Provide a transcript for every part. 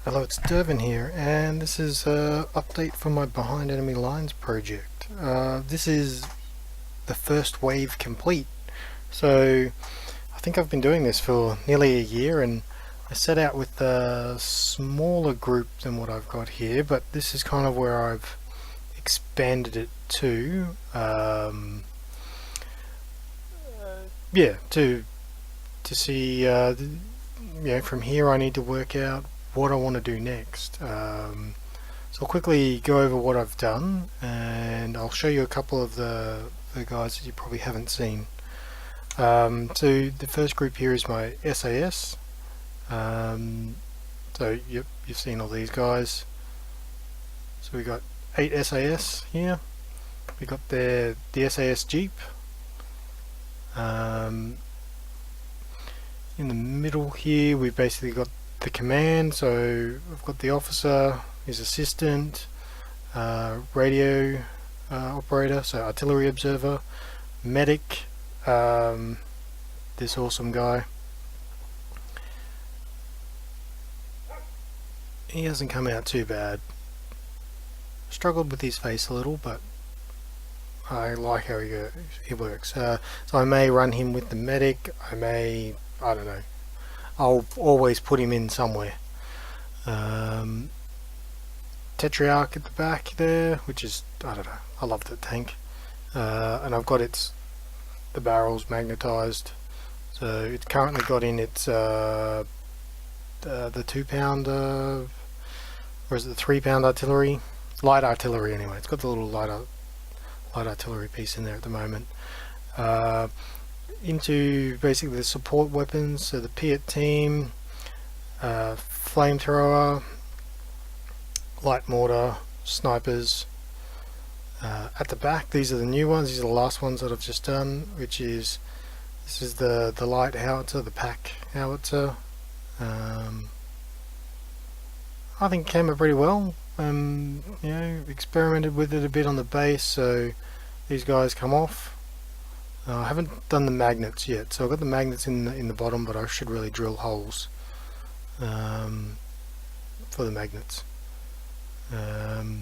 Hello, it's Dervin here, and this is an update from my Behind Enemy Lines project. This is the first wave complete, so I think I've been doing this for nearly a year, and I set out with a smaller group than what I've got here, but this is kind of where I've expanded it to. Yeah, to see, from here I need to work out what I want to do next. So I'll quickly go over what I've done, and I'll show you a couple of the guys that you probably haven't seen. So the first group here is my SAS. So yep, you've seen all these guys. So we got 8 SAS here. We got the SAS Jeep. In the middle here we've basically got the command, so I've got the officer, his assistant, radio operator, so artillery observer, medic, this awesome guy. He hasn't come out too bad. Struggled with his face a little, but I like how he works. So I may run him with the medic, I don't know. I'll always put him in somewhere. Tetrarch at the back there, which is, I don't know, I love that tank. And I've got the barrels magnetized. So it's currently got in its the 2 pound, or is it the 3 pound artillery? Light artillery anyway. It's got the little light artillery piece in there at the moment. Into basically the support weapons, so the Piat team, flamethrower, light mortar, snipers. At the back, these are the new ones. These are the last ones that I've just done, which is this is the light howitzer, the pack howitzer. I think it came out pretty well. Experimented with it a bit on the base, so these guys come off. I haven't done the magnets yet, so I've got the magnets in the bottom, but I should really drill holes for the magnets. The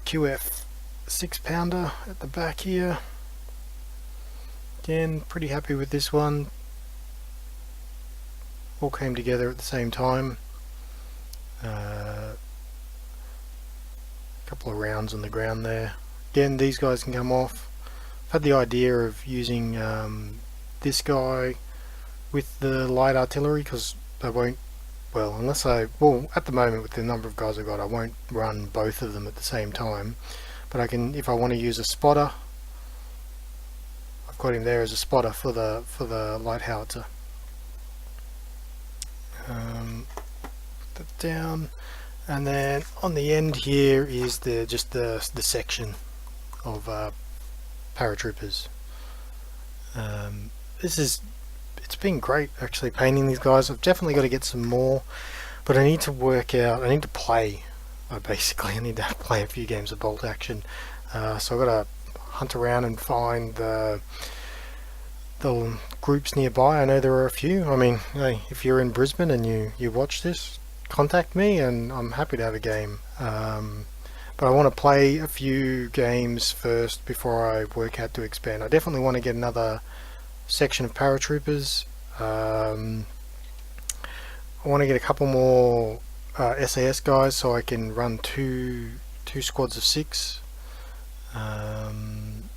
QF 6-pounder at the back here. Again, pretty happy with this one. All came together at the same time. Couple of rounds on the ground there. Again, these guys can come off. I've had the idea of using this guy with the light artillery, because they won't, unless at the moment with the number of guys I've got, I won't run both of them at the same time. But I can, if I want to use a spotter, I've got him there as a spotter for the light howitzer. Put that down, and then on the end here is just the section of paratroopers. It's been great actually painting these guys. I've definitely got to get some more, but I need to work out, I need to play, I need to play a few games of bolt action, so I've got to hunt around and find the groups nearby. I know there are a few. I mean, hey, if you're in Brisbane and you watch this, contact me and I'm happy to have a game. But I want to play a few games first before I work out to expand. I definitely want to get another section of paratroopers. I want to get a couple more SAS guys so I can run two squads of 6. And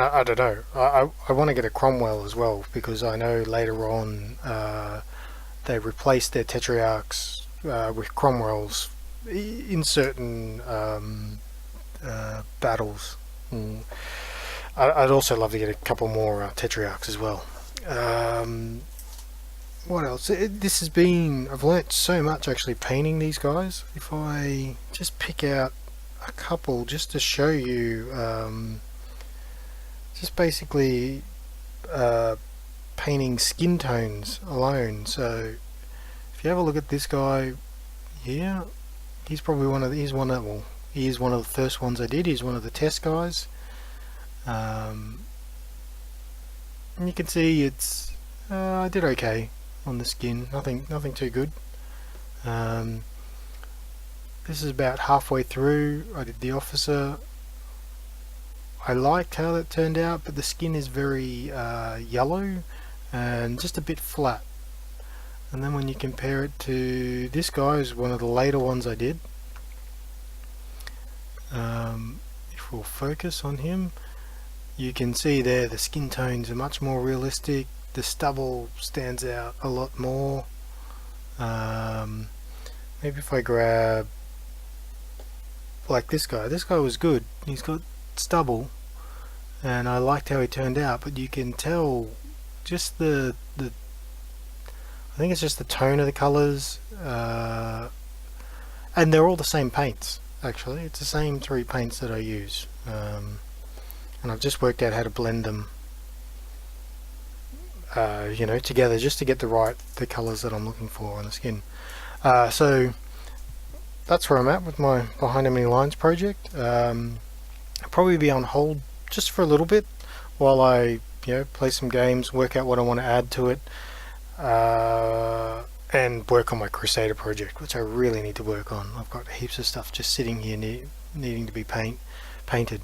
I don't know, I want to get a Cromwell as well, because I know later on they replaced their Tetrarchs with Cromwells in certain battles. I'd also love to get a couple more Tetrarchs as well. What else? I've learnt so much actually painting these guys. If I just pick out a couple just to show you, just basically painting skin tones alone. So if you have a look at this guy here, he's probably he is one of the first ones I did. He's one of the test guys. And you can see it's I did okay on the skin. Nothing too good. Um, this is about halfway through. I did the officer. I liked how that turned out, but the skin is very yellow and just a bit flat. And then when you compare it to this guy, is one of the later ones I did. If we'll focus on him, you can see there the skin tones are much more realistic. The stubble stands out a lot more. Maybe if I grab like this guy was good. He's got stubble, and I liked how he turned out. But you can tell just the I think it's just the tone of the colours, and they're all the same paints. Actually, it's the same 3 paints that I use, and I've just worked out how to blend them, together just to get the colours that I'm looking for on the skin. So that's where I'm at with my Behind Enemy Lines project. I'll probably be on hold just for a little bit while I play some games, work out what I want to add to it, and work on my Crusader project, which I really need to work on. I've got heaps of stuff just sitting here needing to be painted.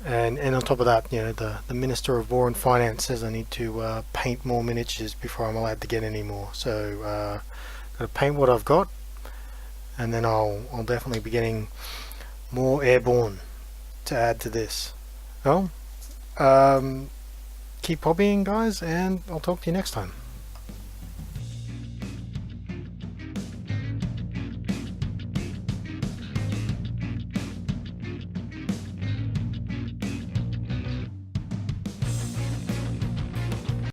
And on top of that, the Minister of War and Finance says I need to paint more miniatures before I'm allowed to get any more. So got to paint what I've got, and then I'll definitely be getting more Airborne to add to this. Well, keep hobbying, guys, and I'll talk to you next time.